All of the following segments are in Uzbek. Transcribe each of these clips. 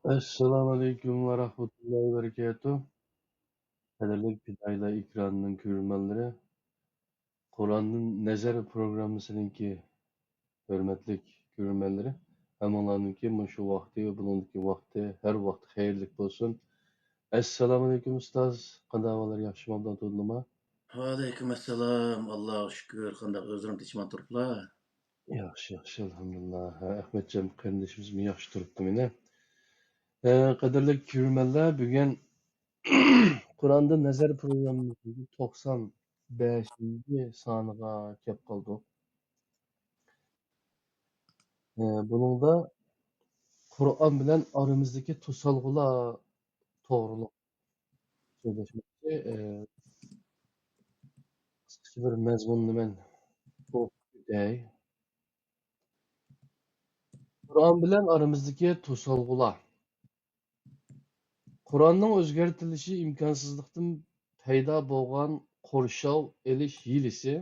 Assalamu alaikum ve rahmetullahi ve berekatuh. Kaderlik Pidayla ekranının görürmenleri, Kur'an'ın Nezer programısınınki hürmetlik görürmenleri, hem onlarınki şu vakti ve bununki vakti her vakit hayırlık olsun. Assalamu alaikum ustaz. Qandavalar yaxshi mabdan tudluma? Aleyküm selam. Allah'a şükür. Qandaq özürüm tichman turiblar. Yaxshi, alhamdulillah. Ahmetcan qarindishimiz yaxshi turibdi meni. Qadrlik görürmenler, bugün Kur'an'da Nezer programımızın 95. sanıga kep kaldık. Buningda Qur'on bilan aramızdagi to'solg'ular to'g'riliq so'zlashmoqchi. Qisqacha bir mazmunni men o'qitay. Qur'on bilan aramızdagi to'solg'ular. Qur'onning o'zgartirilishi imkonsizlikdan paydo bo'lgan qurshov elish hiyilisi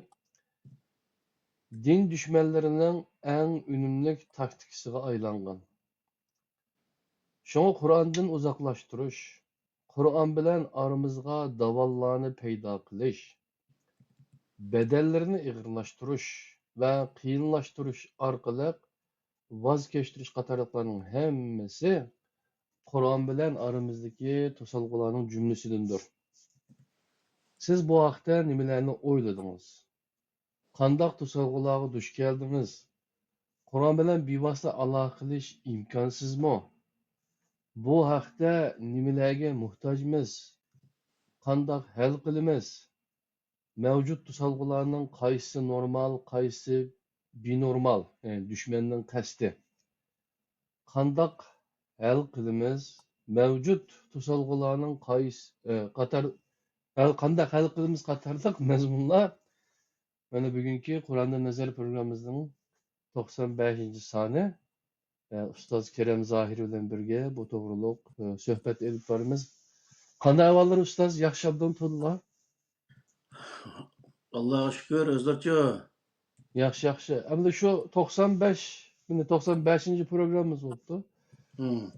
din dushmanlarining eng unumli taktikasiga aylangan. Şoňa Qur'ondan uzoqlashtirish, Qur'on bilan aramizga davollarni paydo qilish, bedellarini ig'irlashtirish va qiyinlashtirish orqali voz kechtirish qatorliqlarning hammasi Qur'on bilan aramizdagi to'solg'ularning jumlasidandir. Siz bu haqda nimalarni o'yladingiz? Qandoq to'solg'ularga duch keldingiz? Qur'on bilan bevosita aloqa qilish imkonsizmi? Bu haqda nimalarga muhtojmiz? Qandoq hal qilamiz? Mavjud to'solg'ularning qaysi normal, qaysi binormal, dushmanning qasdi? Qandoq hal qilamiz? Mavjud to'solg'ularning qandoq hal qilamiz qatorliq mazmunlar mana bugungi Qur'onda nazar programmamizning 95-soni ustoz Kerem Zohir bilan birga bu to'g'riliq suhbat elib boramiz. Qanday ahvollar ustoz? Yaxshi abdumtullah? Allah'a şükür özlerço. Yaxshi. Endi shu 95 programmamiz bo'libdi.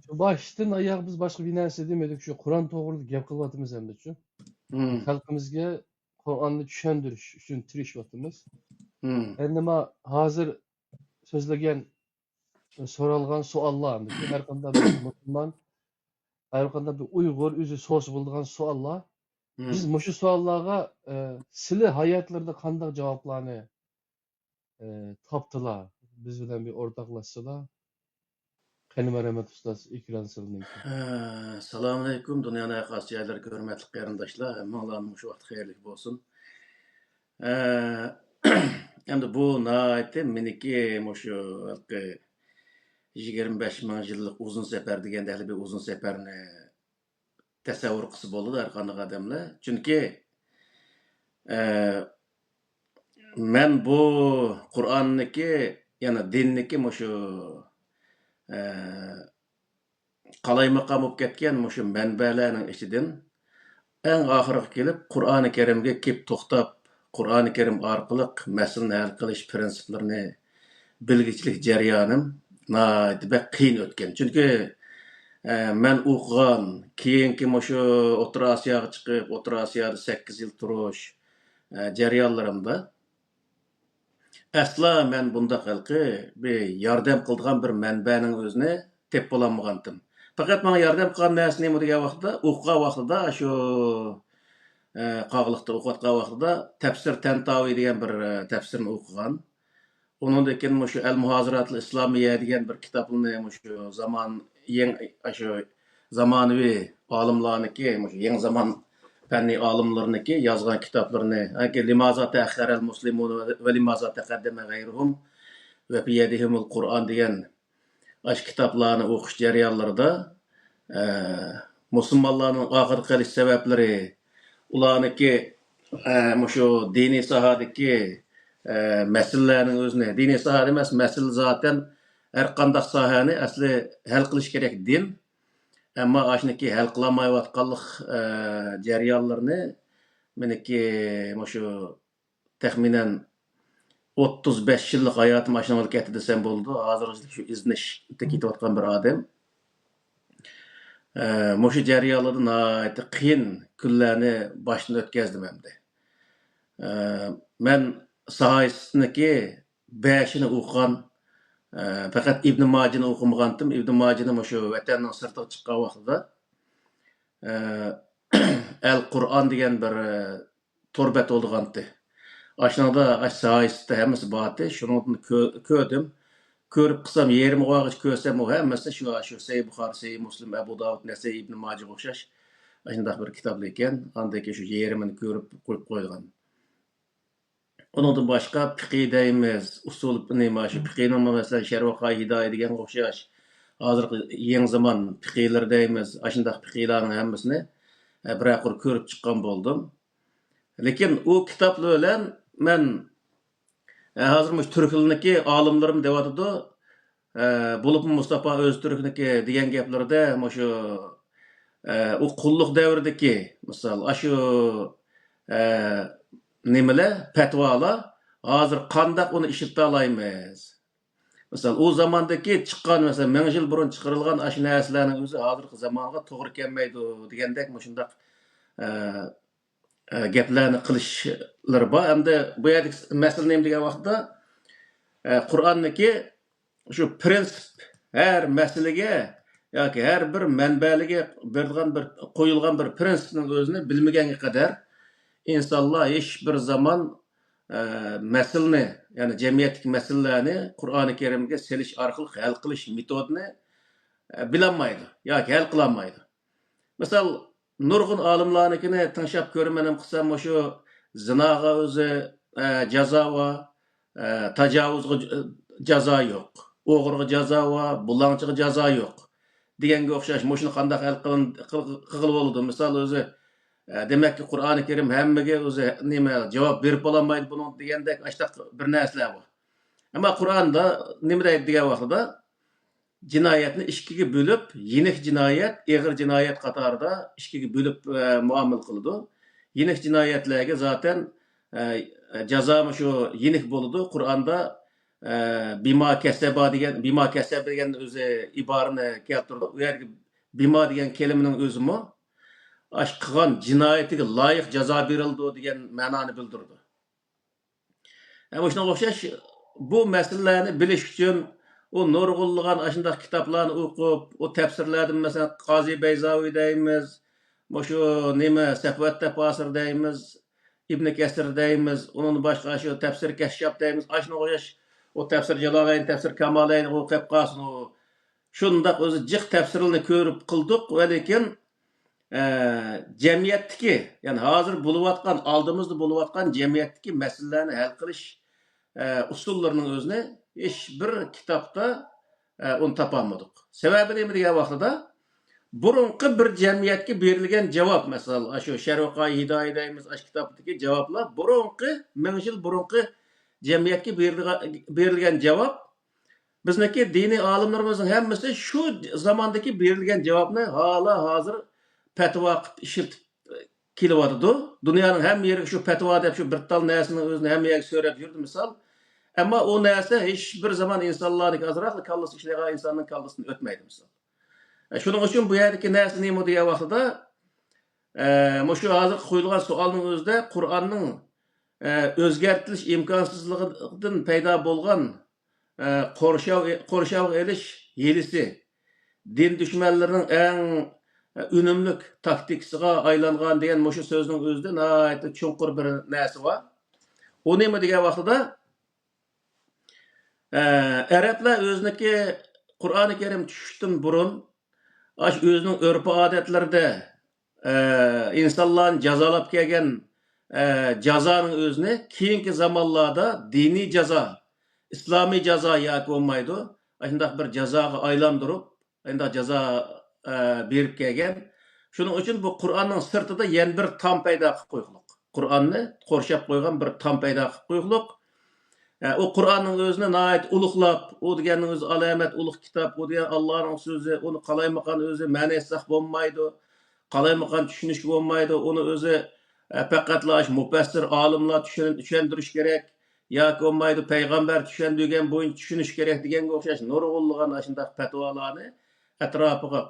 Shu boshdan oyoq biz boshqa bir narsa demadik, shu Qur'on to'g'rida gap qilyapmiz endi shu. Xalqimizga Qur'onni tushuntirish uchun tirishyapmiz. Endi men hozir so'zlagan so'ralgan savollar endi shu har qanday bir musulmon, har qanday bir Uyg'ur o'zi so'z bo'lgan savollar. Biz mushu savollarga sizlar hayotlarida qanday javoblarni topdilar? Biz bilan bir o'rtoqlashsalar. Qani marhamat ustoz, ekran sizniki. Assalamu alaikum. Dünyanın ayakası yerleri hürmetli qarindoshlar. Hammalarning shu vaqt xayrli bo'lsin. Endi bu naati meniki shu 25 ming yillik uzun safar deganda hali bir uzun safarni tasavvur qilsa bo'ladi har qanday odamlar. Chunki men bu Qur'onniki, yana dinniki shu qalaymaqam bo'lib ketgan shu manbalarning ichidan eng oxiriga kelib Qur'oni Karimga kelib to'xtab, Qur'oni Karim orqali masalani hal qilish prinsiplarini bilgichlik jarayonim nihoyatda qiyin o'tgan. Chunki men o'qigan, keyingi shu O'rta Osiyoga chiqib, O'rta Osiyoda 8 yil turish jarayonlarimda asla men bunda xalqi bir yordam qiladigan bir manbaning o'zini tep bo'lolmagandim. Faqat menga yordam qilgan narsa nima degan vaqtda, o'qigan vaqtida shu qog'liqda o'qiyotgan vaqtida tafsir Tantaviy degan bir tafsirni o'qigan. Undan keyin shu Al-Muhaziratul Islomiyya degan bir kitobni shu zamonaviy olimlarniki, shu yangi zamon fanniy olimlarniki yozgan kitoblarini, limaza ta'akhkhara al-muslimun va limaza taqaddama g'ayruhum va fi yadihimul Qur'on degan ash kitoblarni o'qish jarayonlarida musulmonlarning oxir qilish sabablari, ularniki shu diniy sohadagi masalalarning o'zini, diniy sohada emas, masala zaten har qanday sohani asli hal qilish kerak din. Ammo ashniki hal qilolmayotganlik jarayonlarni meniki shu taxminan 35 yillik hayotim ashuna bo'lib ketdi desam bo'ldi. Hozir shu iznishda ketayotgan bir odam. Muşu jarayonlardan nihoyatda qiyin kunlarni boshdan o'tkazdim endi. Men Sahoisniki 5'ini o'qigan, faqat Ibn Majini o'qimagandim. Ibn Majini mushu vatanning sirtiga chiqqan vaqtida Al-Qur'on degan bir torbat bo'lgandi. Aşnada Sahoisda hammasi bordi. Shuni ko'rdim. Ko'rib qilsam yerim og'ich ko'rsam u hammasi shu Sahih Buxoriy, Sahih Muslim, Abu Davud, Nasai, Ibn Majah o'xshash shunday bir kitoblar ekan. Andaki shu yerimini ko'rib qo'yib qo'ygan. Ondan başqa fiqh deymiz, usul nima shu fiqhning masalan Sharh va Qoida degan o'xshash. Hozirgi yangi zamon fiqhlar deymiz, shunday fiqhlarning hammasini biroq ko'rib chiqqan bo'ldim. Lekin u kitoblar bilan men hozir mush Türkilniki olimlarim deyotdi. Bulup Mustafa Öztürk'niki degan gaplarda mushu u qulluq davridagi misol shu nimalar fatvolar hozir qandaq uni ishilta olamiz. Misol u zamondagi chiqqan mesela 1000 yil burun chiqarilgan shu narsalarning o'zi hozirgi zamonga to'g'ri kelmaydi degandek shundaq gaplarni qilishlar bor. Endi bu yerda masala nima degan vaqtda Qur'onniki shu prinsip her masalaga yoki her bir manbaliga berilgan bir qo'yilgan bir prinsipning o'zini bilmaganga qadar insonlar hech bir zaman masalani, ya'ni jamiyatdagi masalalarni Qur'oni Karimga selish orqali hal qilish metodini bilolmaydi yoki hal qilolmaydi. Misol nurg'un olimlarnikini tinglab ko'rmanim qilsam shu zinoga o'zi jazo va tajovuzga jazo yo'q. O'g'riga jazo va bulangchiga jazo yo'q. Deganga o'xshash shuni qanday hal qilib bo'ladi? Misol o'zi demakki Qur'oni Karim hammaga o'zi nima javob berib bo'lmaydi buni degandek ashtaq bir narsalar bor. Ammo Qur'onda nima deydi degan vaqtida jinoyatni ikkiga bo'lib, yeniq jinoyat, og'ir jinoyat qatorida ikkiga bo'lib muomala qiladi. Yeniq jinoyatlarga zaten jazo shu yeniq bo'ladi. Qur'onda bima kasaba degan o'zi iborani keltirdi. U yerga bima degan kelimaning o'zimi ash qilgan jinoyatiga loyiq jazo berildi degan ma'noni bildirdi. Ama shunga o'xshash bu masalalarni bilish uchun o nurg'unlagan ashundaq kitoblarni o'qib, o tafsirlardan masalan Qozi Bayzaviy deymiz, shu nima Safvat tafsir deymiz, Ibn Kasir deymiz, onun boshqa shu tafsir Kashshaf deymiz, ashuna o'xshash o tafsir Jalolayn, tafsir Kamolayn o'qib qolsin o shundaq o'zi jiq tafsirlarni ko'rib qildik, lekin jamiyatdagi, ya'ni hozir bo'layotgan, oldimizda bo'layotgan jamiyatdagi masalalarni hal qilish usullarining o'zini hech bir kitobda uni topolmadik. Sababi nima degan vaqtida burunqi bir jamiyatga berilgan javob, masalan, shu Sharh va Qoida deymiz, shu kitobdagi javoblar burunqi 1000 yil burunqi jamiyatga berilgan javob bizniki diniy olimlarimizning hammasi shu zamondagi berilgan javobni hala hozir fatvo qilib ishiltib kelyapti. Dunyoning hamma yeriga shu fatvo deb shu bir tal narsaning o'zini hamma yerga so'rab yurdi misol. Ammo o narsa hech bir zaman insonlarning azroq kallasi ishlagan insonning kallasidan o'tmaydi misol. Shuning uchun bu yerdagi narsa nima degan vaqtida shu hozir qo'yilgan savolning o'zida Qur'onning o'zgartirish imkonsizligidan paydo bo'lgan qo'rshav elish yelisi din dushmanlarining eng unumlik taktikasiga aylangan degan shu so'zning o'zida nihoyatda chunqur bir narsa bor. O nima degan vaqtida Arablar o'ziniki Qur'oni Karim tushishdan burun o'zining urf-odatlarida insonlarni jazolab kelgan jazoning o'zini keyingi zamonlarda diniy jazo, islomiy jazo yoki bo'lmaydi, shunday bir jazoga aylantirib, shunday jazo berib kelgan. Shuning uchun bu Qur'onning sirtida yana bir tom paydo qilib qo'yildi. Qur'onni qo'rshab qo'ygan bir tom paydo qilib qo'yildi. O Qur'onning o'zini nihoyat ulug'lab, o deganning o'zi alamat ulug' kitob, o degan Allohning so'zi, uni qalaymagan o'zi ma'nosi saq bo'lmaydi, qalaymagan tushunishga bo'lmaydi, uni o'zi faqatla mufassir olimlar tushuntirish kerak yoki bo'lmaydi payg'ambar tushundirgan bo'yicha tushunish kerak deganga o'xshash nurg'unlagan shunday fatvolarni atrofiga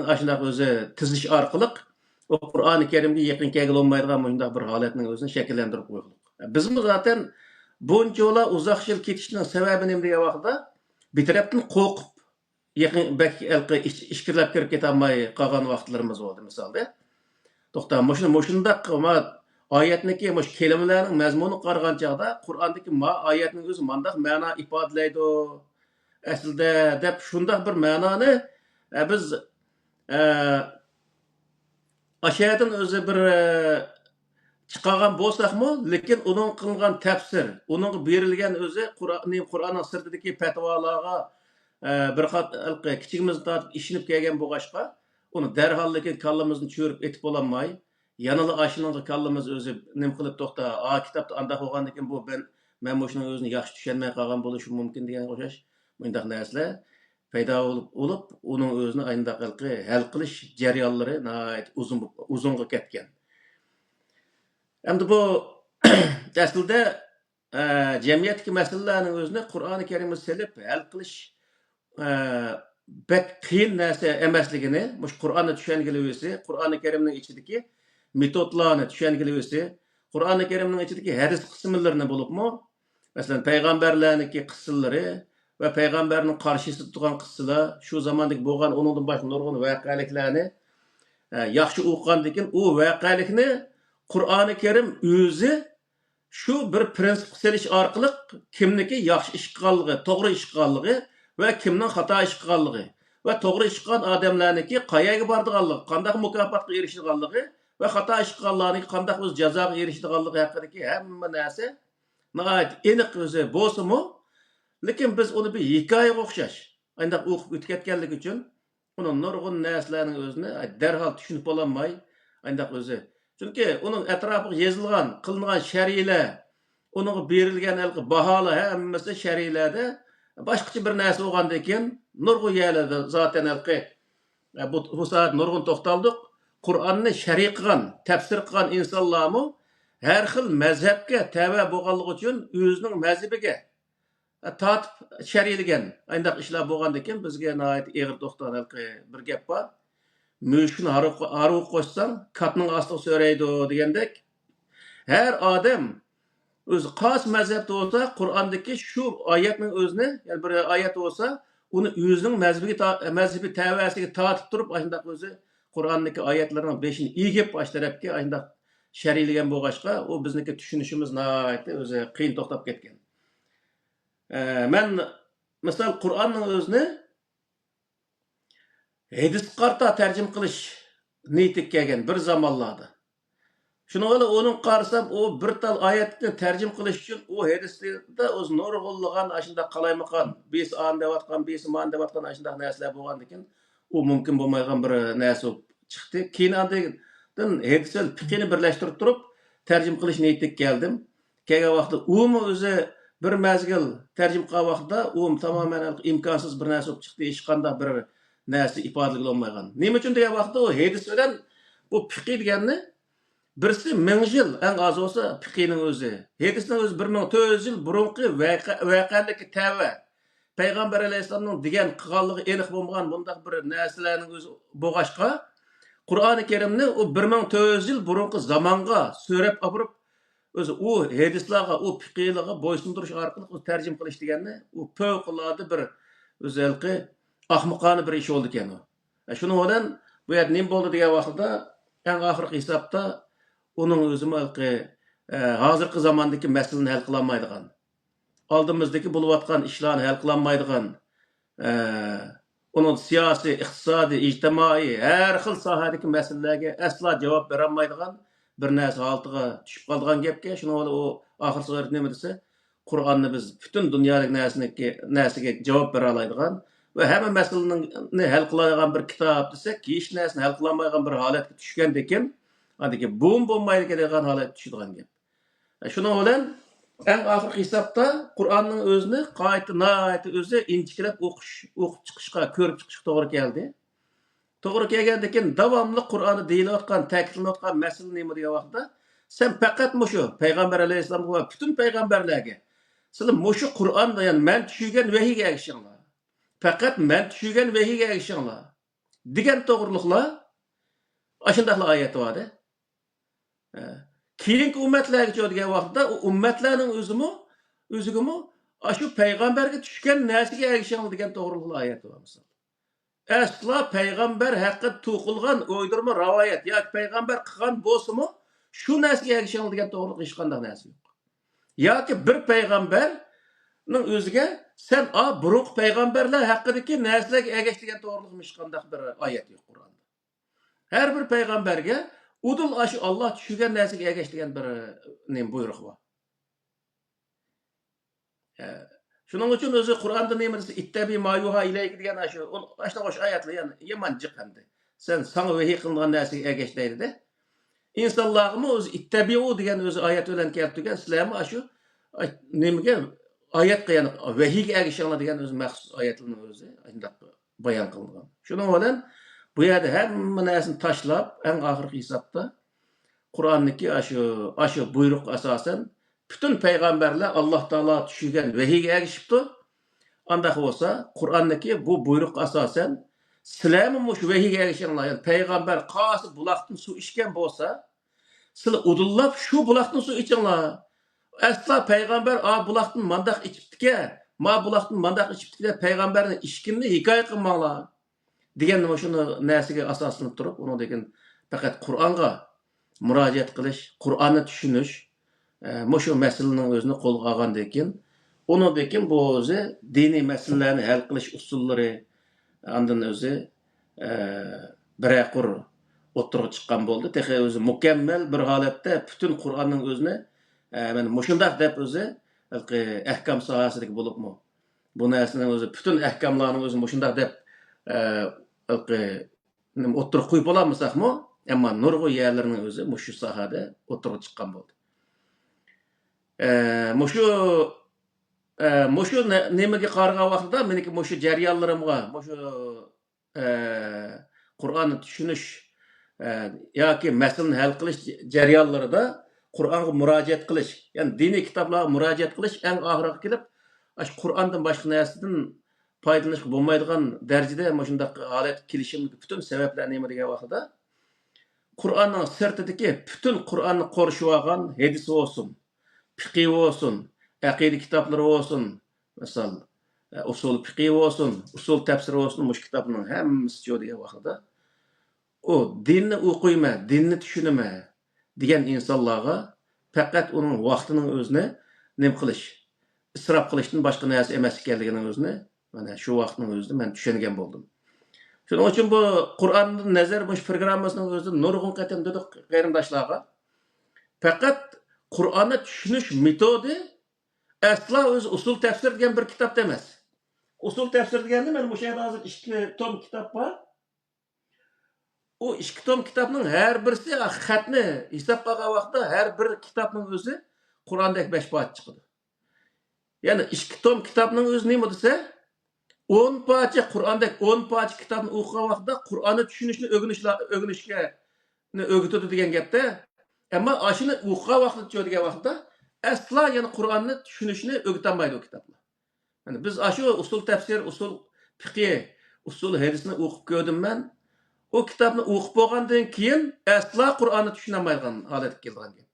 aşındaq özü tiziş arqılıq o Qur'an-ı Kerim'e yakın kelgili olmaydigan mundaq bir holatning özünü şekillendirip qo'ydik. Bizmi zaten buncha yo'la uzoq yil ketishning sababi nima degan vaqtda bir tarafdan qo'rqib yaqin ishkirlab kirib ketolmay qolgan vaqtlarimiz bo'ldi misolda. To'xta, mushundaq oyatniki mush kelimalarning mazmuni qaragan chog'da Qur'ondagi oyatning o'zi mandaq ma'no ifodalaydi. Aslida deb shundoq bir ma'noni biz aşağıdan o'zi bir chiqargan bo'lsakmi, lekin uning qilgan tafsir, uning berilgan o'zi Qur'onning sirtidagi fatvolarga bir kichigimiz tortib ishinib kelgan bo'lg'achqa, uni darholligi kallamizni cho'rib etib bo'lolmay, yanada ashiling'i kallamiz o'zi nim qilib to'xta, kitobda anda bo'lgandan keyin bu men shuning o'zini yaxshi tushunmay qolgan bo'lishi mumkin degan o'xshash bundaq narsalar paydo bo'lib, uning o'zini ayndaq hal qilish jarayonlari uzunga ketgan. Endi bu aslida jamiyatdagi masalalarning o'zini Qur'oni Karimga selib hal qilish bek qiyin narsa emasligini, mush Qur'onni tushungilisi, Qur'oni Karimning ichidagi metodlarni tushungilisi, Qur'oni Karimning ichidagi hadis qismlarini bo'libmi, masalan payg'ambarlarningki qissalari va payg'ambarning qarshisi turgan qissalar, shu zamondagi bo'lgan uningdan boshqa nurg'un voqealiklarni yaxshi o'qigandan keyin u voqealikni Qur'oni Karim o'zi shu bir prinsip selish orqali kimniki yaxshi ish qilganligi, to'g'ri ish qilganligi va kimning xato ish qilganligi va to'g'ri ish qilgan odamlarniki qayerga bordiganligi, qanday mukofotga erishganligi va xato ish qilganlarniki qanday o'z jazoga erishganligi haqidagi hamma narsa aniq o'zi bo'lsa-mu, lekin biz uni bir hikoyaga o'xshash ayndaq o'qib o'tganligi uchun uni nurg'un narsalarning o'zini darhol tushunib bo'lolmay ayndaq o'zi. Chunki uning atrofiga yozilgan, qilingan sharhlar, uning berilgan baholar hammasi sharhlarda boshqacha bir narsa bo'lgandan keyin nurg'un yerlarda zaten bu soat nurg'un to'xtaldik. Qur'onni sharh qilgan, tafsir qilgan insonlarmi har xil mazhabga tava bo'lganligi uchun o'zining mazhabiga tortib sharhlagan ayndaq ishlar bo'lgandan keyin bizga nihoyat eg'ir to'xtalgan bir gap bor. Müşkün haru koşsan katının aslı söyleydi degandek. Her adam öz qas mezhepte olsa Kur'an'daki şu ayetinin özüne, yani bir ayet olsa onu özünün mezhebi tevesiyle tartıp durup aşındak özü Kur'an'daki ayetlerin beşini iyi gep başlarıp ki aşındak şerhleyen bu başka o bizdeki düşünüşümüz nahayet özü kıyın toxtap ketken. Ben mesela Kur'an'ın özüne hadis qarta tercüm qilish niyetik kelgan bir zamonlarda. Shuni o'yla onun qarasam o bir tal oyatni tercüm qilish uchun o hadisda o'z nurg'unligan ashunda qalaymaqan, bes an deyotgan, bes man deyotgan ashunda narsalar bo'lgandan keyin u mumkin bo'lmagan bir narsa chiqdi. Keyin andan hadisel fiqhini birlashtirib turib tercüm qilish niyetik keldim. Kelgan vaqtda u o'zi bir mazgil tercüm qilgan vaqtda u tamoman imkonsiz bir narsa bo'lib chiqdi. Hech qanday bir narsa ifodalaydigan olmagan. Nima uchun degan vaqtda u hadis bilan bu fiqh deganni birisi 1000 yil eng oz bo'lsa fiqhning o'zi. Hadisning o'zi 1400 yil burunqi voqealikka tava. Payg'ambar alayhisolamning degan qilganligi aniq bo'lmagan bundaq bir narsalarning o'zi bo'g'ashqa Qur'oni Karimni u 1400 yil burunqi zamonga so'rab olib o'zi u hadislarga, u fiqhlarga bo'ysundirish orqali u tarjim qilish deganni u favqulodda bir o'zalqi ahmoqona bir ish oldu ekan u. Shuni bilan bu yer nima bo'ldi degan vaqtda eng oxirgi hisobda uning o'zi hozirgi zamondagi masalani hal qila olmaydigan, oldimizdagi bo'layotgan ishlarni hal qila olmaydigan, uning siyosiy, iqtisodiy, ijtimoiy har xil sohadagi masalalarga aslo javob bera olmaydigan bir narsa holatiga tushib qolgan gapga shuni u oxirgi nima desa, Qur'onni biz butun dunyolik narsaga javob bera oladigan ve hemen meseleni hal qiladigan bir kitob desak, hech narsani hal qilolmaydigan bir holatga tushgandan keyin, adiki bo'lmaydi degan holatga tushadigan gap. Shuning bilan eng oxirgi hisobda Qur'onning o'zini qayta o'zi inchiklab o'qib chiqishga, ko'rib chiqishga to'g'ri keldi. To'g'ri kelgandan keyin davomli Qur'onni deyilayotgan, ta'kidlanayotgan masala nima degan vaqtda sen faqat mushu payg'ambar alayhisalom va butun payg'ambarlarga sizlar mushu Qur'onda, ya'ni men tushirgan vahiyga ergishinglar. Faqat men tushirgan vahiga ergishinglar. Degan to'g'riliqlar ashundaqla oyat bor. Keyingi ummatlarga degan vaqtda u ummatlarning o'zigimi shu payg'ambarga tushgan narsaga ergishinglar degan to'g'riliqlar oyat bor. Asla payg'ambar haqida to'qilgan o'ydirma rivoyat yoki payg'ambar qilgan bo'lsa-mu, shu narsaga ergishinglar degan to'g'riliq hech qanday narsa yo'q. Yoki bir payg'ambarning o'ziga sen burungi payg'ambarlar haqidagi narsalarga ergash degan to'g'riliq hech qanday bir oyat yo'q Qur'onda. Har bir payg'ambarga udul shu Alloh tushirgan narsaga ergash degan bir buyruq bor. Shuning uchun o'zi Qur'onda nima desa ittabi mayuha ilayki degan shu oyatlar yani yomon jiqandi. Sen sana vahiy qilingan narsaga ergash deydi-da. İnsanlarımı o'zi ittabiu degan o'zi oyat bilan keltirgan sizlarmi shu nimaga oyat qilgan vahiyga ergishinglar degan o'zi maxsus oyatlarning o'zi shunday bayon qilingan. Shuning bilan bu yerda hamma narsani tashlab, eng oxirgi hisobda Qur'onniki shu buyruq asosan bütün payg'ambarlar Alloh taolo tushirgan vahiyga ergishibdi. Undaq bo'lsa, Qur'onniki bu buyruq asosan sizlarmi shu vahiyga ergishinglar, yani payg'ambar qasi buloqdan suv ichgan bo'lsa, sizlar udullab shu buloqdan suv ichinglar. Asla payg'ambar buloqdan mandaq ichibdiki, buloqdan mandaq ichibdiki deb payg'ambarning ishkimni hikoya qilmanglar. Degan shuni narsaga asoslanib turib, uni degan faqat Qur'onga murojaat qilish, Qur'onni tushunish, shu masalaning o'zini qo'lga olgandan keyin, undan keyin bu o'zi diniy masalalarni hal qilish usullari andan o'zi biraqur o'tirib chiqqan bo'ldi. Texi o'zi mukammal bir holatda bütün Qur'onning o'zini mana mushundaq deb o'zi ahkam sohasidagi bo'libmi. Bu narsaning o'zi bütün ahkamlarning o'zi mushundaq deb o'tirib qo'yib olamizakmi? Ammo nurg'u yerlarning o'zi mushu sohada o'tirib chiqqan bo'ldi. Mushu nimaga qaragan vaqtda meniki mushu jarayonlarimga, mushu Qur'onni tushunish yoki masalani hal qilish jarayonlarida Qur'onga murojaat qilish, ya'ni diniy kitoblarga murojaat qilish eng oxiriga kelib, Qur'ondan boshqa narsadan foydalanishga bo'lmaydigan darajada shunday holat kelishimlik bütün sabablar nima degan vaqtda Qur'onning sirtidagi bütün Qur'onni qorishib olgan hadis bo'lsin, fiqh bo'lsin, aqida kitoblari bo'lsin, misol usul fiqh bo'lsin, usul tafsir bo'lsin, mush kitobning hammasi shu degan vaqtda o dinni o'qiyma, dinni tushunma degan insonlarga faqat uning vaqtining o'zini nima qilish, isrof qilishdan boshqa narsa emas ekanligini o'zini mana shu vaqtning o'zida men tushungan bo'ldim. Shuning uchun bu Qur'onning nazar bu programmasining o'zida nurg'un qatam dedik qarindoshlarga. Faqat Qur'onni tushunish metodi asla o'zi usul tafsir degan bir kitob emas. Usul tafsir deganda men bu yerda hozir 2 tom kitob bor. O 2 tom kitobning har birisi xatni hisob qilgan vaqtda har bir kitobning o'zi Qur'ondagi 5 parcha chiqadi. Ya'ni 2 tom kitobning o'zi nima desa 10 parcha Qur'ondagi 10 parcha kitobni o'qigan vaqtda Qur'onni tushunishni o'rganishga o'rgatadi degan gapda. Ammo ashuni o'qigan vaqtda degan vaqtda asla yana Qur'onni tushunishni o'rgatolmaydi o kitoblar. Yani biz shu usul tafsir, usul fiqh, usul hadisni o'qib ko'rdim men. O kitobni o'qib bo'lgandan keyin asla Qur'onni tushuna olmaydigan holatga kelgan gap.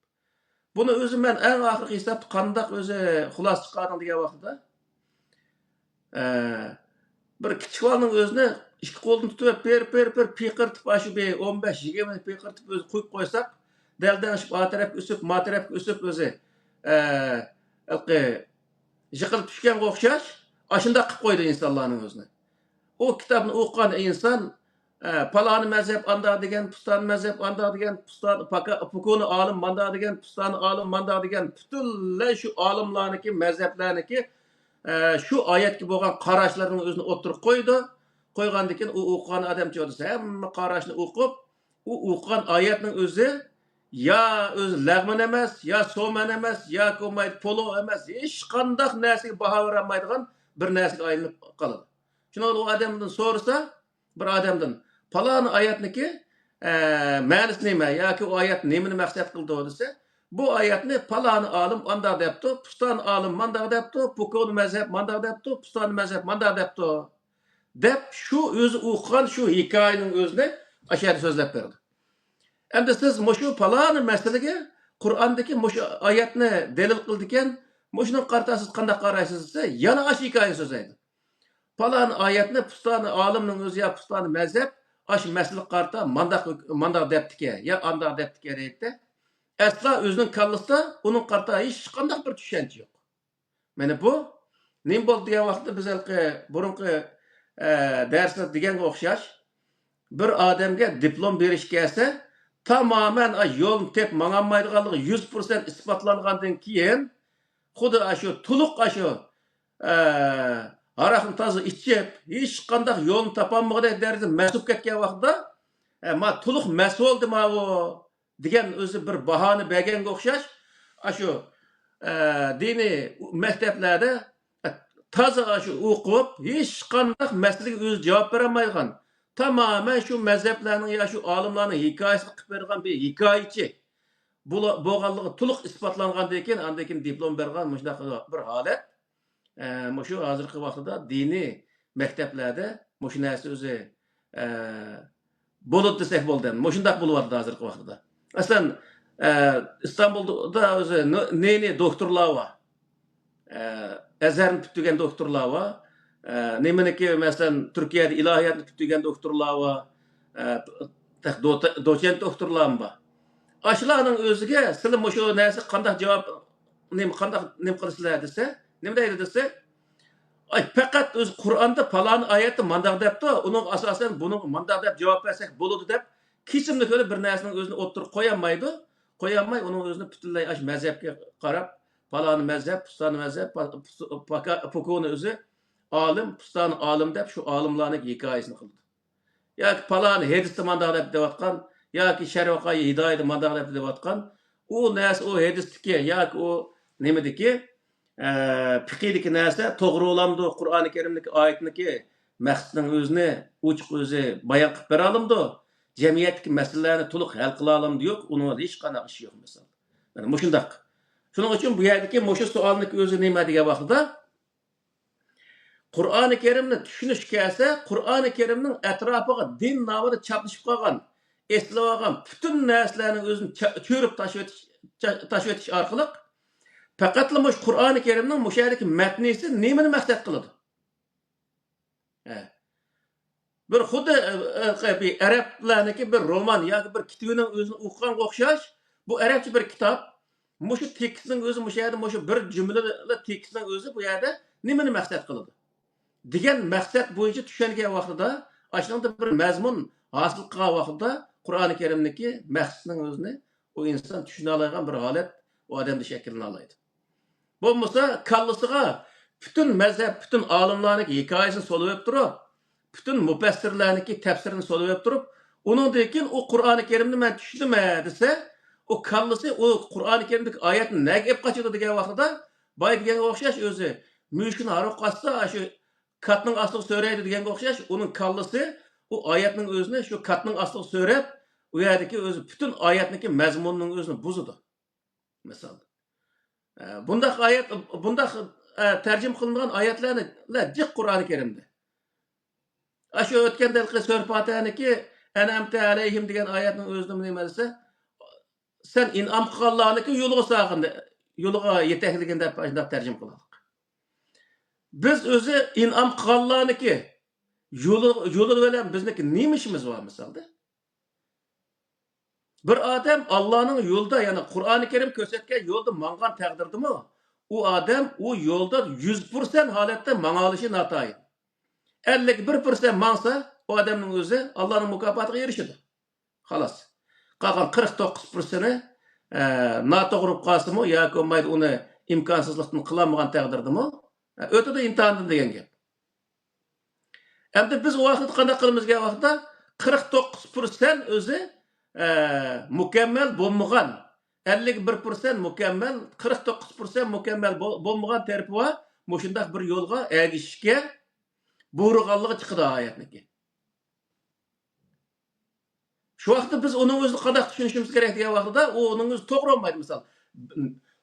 Buni o'zim men eng oxirgi hisobda qandoq o'zi xulos chiqardim degan vaqtda bir kichik bolning o'zini ikki qo'lini tutib per piqirtib shu 15-20 piqirtib o'zi qo'yib qo'ysak, daldan shu tarafga o'sib, ma tarafga o'sib o'zi yiqilib tushganga o'xshash, shunday qilib qo'ydi insonlarning o'zini. O kitobni o'qigan inson paloni mazhab anda degan, pustani mazhab anda degan, pustani pukuni olim manda degan, pustani olim manda degan, butunlay shu olimlarniki, mazhablarniki shu oyatga bo'lgan qarashlarning o'zini o'tirib qo'ydi. Qo'ygandan keyin u o'qigan odam cho'disa, hamma qarashni o'qib, u o'qigan oyatning o'zi ya o'zi lag'man emas, ya so'man emas, ya ko'maydi polo emas, hech qanday narsaga baho berolmaydigan bir narsaga aylanib qoladi. Shuni u odamdan so'rasa, bir odamdan falon oyatniki ma'nosi nima yoki u oyat nimani maqsad qildi desa, bu oyatni falon olim anda debdi, puston olim manda debdi, pukun mazhab manda debdi, puston mazhab manda debdi. deb shu o'zi o'qigan shu hikoyaning o'zini ashar so'zlab berdi. Endi siz mushu paloni masalaga Qur'ondagi mushu oyatni dalil qildikan, mushuning qartasiz qanday qaraysiz desa, yana ash hikoya so'zlaydi. Palon oyatni pustani olimning o'zi ya pustani mazhab ash masala qarta mandaq debdike ya andaq debdike deydi. Asla o'zining kallasida uning qarta hech qanday bir tushuncha yo'q. Mana bu nim bo'ldi degan vaqtda biz burunqi darsda deganga o'xshash bir odamga diplom berish kelsa, tamamen yo'lni tep manganmaydiganligi 100% isbotlangandan keyin xuddi shu to'liq shu aroqni toza ichib, hech qanday yo'lni topolmagan darajada mas'ul ketgan vaqtda ma to'liq mas'ul dema u degan o'zi bir bahona berganga o'xshash shu diniy maktablarda toza shu o'qib, hech qanday masalaga o'zi javob bera olmaydigan, tamamen shu mazhablarning ya shu olimlarning hikoyasini qilib bergan bir hikoyachi bo'lganligi to'liq isbotlangandan keyin andan keyin diplom bergan shunaqa bir holat shu hozirgi vaqtda diniy maktablarda shu narsa o'zi bo'ladi desak bo'ldi. Shundoq bo'lyapti hozirgi vaqtda. Masalan, İstanbul'da o'zi neni doktorlar bor. Azharni tugagan doktorlar bor. Nemaniki masalan Turkiyada ilohiyatni tugagan doktorlar bor. Doçent doktorlar bor. Ashlarning o'ziga sizlar shu narsa qanday javob nima qilasizlar desa, nima deydi desa, faqat o'z Qur'onda falon oyatni mandaq debdi, uning asosan buni mandaq deb javob bersak bo'ladi deb kesimli ko'rib bir narsaning o'zini o'ttirib qo'yolmaydi. Qo'yolmay uning o'zini butunlay ash mazhabga qarab, falon mazhab, pustani mazhab, Fukuni o'zi olim, pustani olim deb shu olimlarning hikoyasini qildi. Yoki falon hadisni mandaq deb deyotgan, yoki Sharvoqay hidoyatni mandaq deb deyotgan, u narsa o hadisdiki yoki o nimadiki fiqidagi narsa to'g'ri olamdi, Qur'oni Karimdagi oyatniki maqsadning o'zini ochiq o'zi bayon qilib bera olamdi. Jamiyatdagi masalalarni to'liq hal qila olamdi yo'q, uni hech qanday ish yo'q misol. Mana shundaq. Shuning uchun bu yerdagi shu savolning o'zi nima degan vaqtda Qur'oni Karimni tushunish kelsa, Qur'oni Karimning atrofiga din nomida chaplashib qolgan, eslab olgan butun narsalarning o'zini cho'rib tashib etish orqali faqatla Qur'oni Karimning mushadagi matnisi nimani maqsad qiladi? Bir xuddi arablarniki bir roman yoki bir kitobining o'zini o'qiganga o'xshash, bu arabcha bir kitob. Shu tekstning o'zi shu bir jumlalar tekstning o'zi bu yerda nimani maqsad qiladi? Degan maqsad bo'yicha tushungan vaqtida, ashunda bir mazmun hosil qilgan vaqtida Qur'oni Karimniki maqsadning o'zini u inson tushuna oladigan bir holat u odamda shakllana oladi. Bo'lmasa kallasiga butun mazhab, butun olimlarning hikoyasini solib turib, butun mufassirlarniki tafsirini solib turib, uningdan keyin u Qur'oni Karimni men tushundim desa, o kallasi o Qur'oni Karimdagi oyatni nega ep qochadi degan vaqtida boy deganga o'xshash o'zi mushkini haroq qasda shu katning ostiga so'raydi deganga o'xshash uning kallasi u oyatning o'zini shu katning ostiga so'rab, u yerdagi o'zi butun oyatniki mazmunining o'zini buzadi. Misol. Bundaq oyat, bundaq tarjim qilingan oyatlarni jiq Qur'oni Karimda. Shu o'tgandagi Sura Fotihaniki an'amta alayhim degan oyatning o'zini nima desa, sen in'am qilganlarniki yo'liga saqindi, yo'liga yetakligin deb shunday tarjim qildik. Biz o'zi in'am qilganlarniki yo'li bilan bizniki nima ishimiz bor misolda? Bir odam Allohning yo'lida, ya'ni Qur'oni Karim ko'rsatgan yo'lda mangan taqdirdimi, u odam u yo'lda 100% holatda mangalishi notoyin. 51% mangsa, o odamning o'zi Allohning mukofotiga erishadi. Xolos. Qolgan 49%ni noto'g'ri qolsimi yoki bo'lmaydi uni imkonsizlikdan qilolmagan taqdirdimi, o'tadi imtihondan degan gap. Endi biz o vaqt qanday qilmizga vaqtda 49% o'zi mukammal bo'lmagan, 51% mukammal, 49% mukammal bo'lmagan tarafi va shunday bir yo'lga ergishishga buyurganligi chiqdi oyatniki. Şu vaqtda biz onun o'zini qanday tushunishimiz kerak degan vaqtda u uning o'zi to'g'ri bo'lmaydi. Misol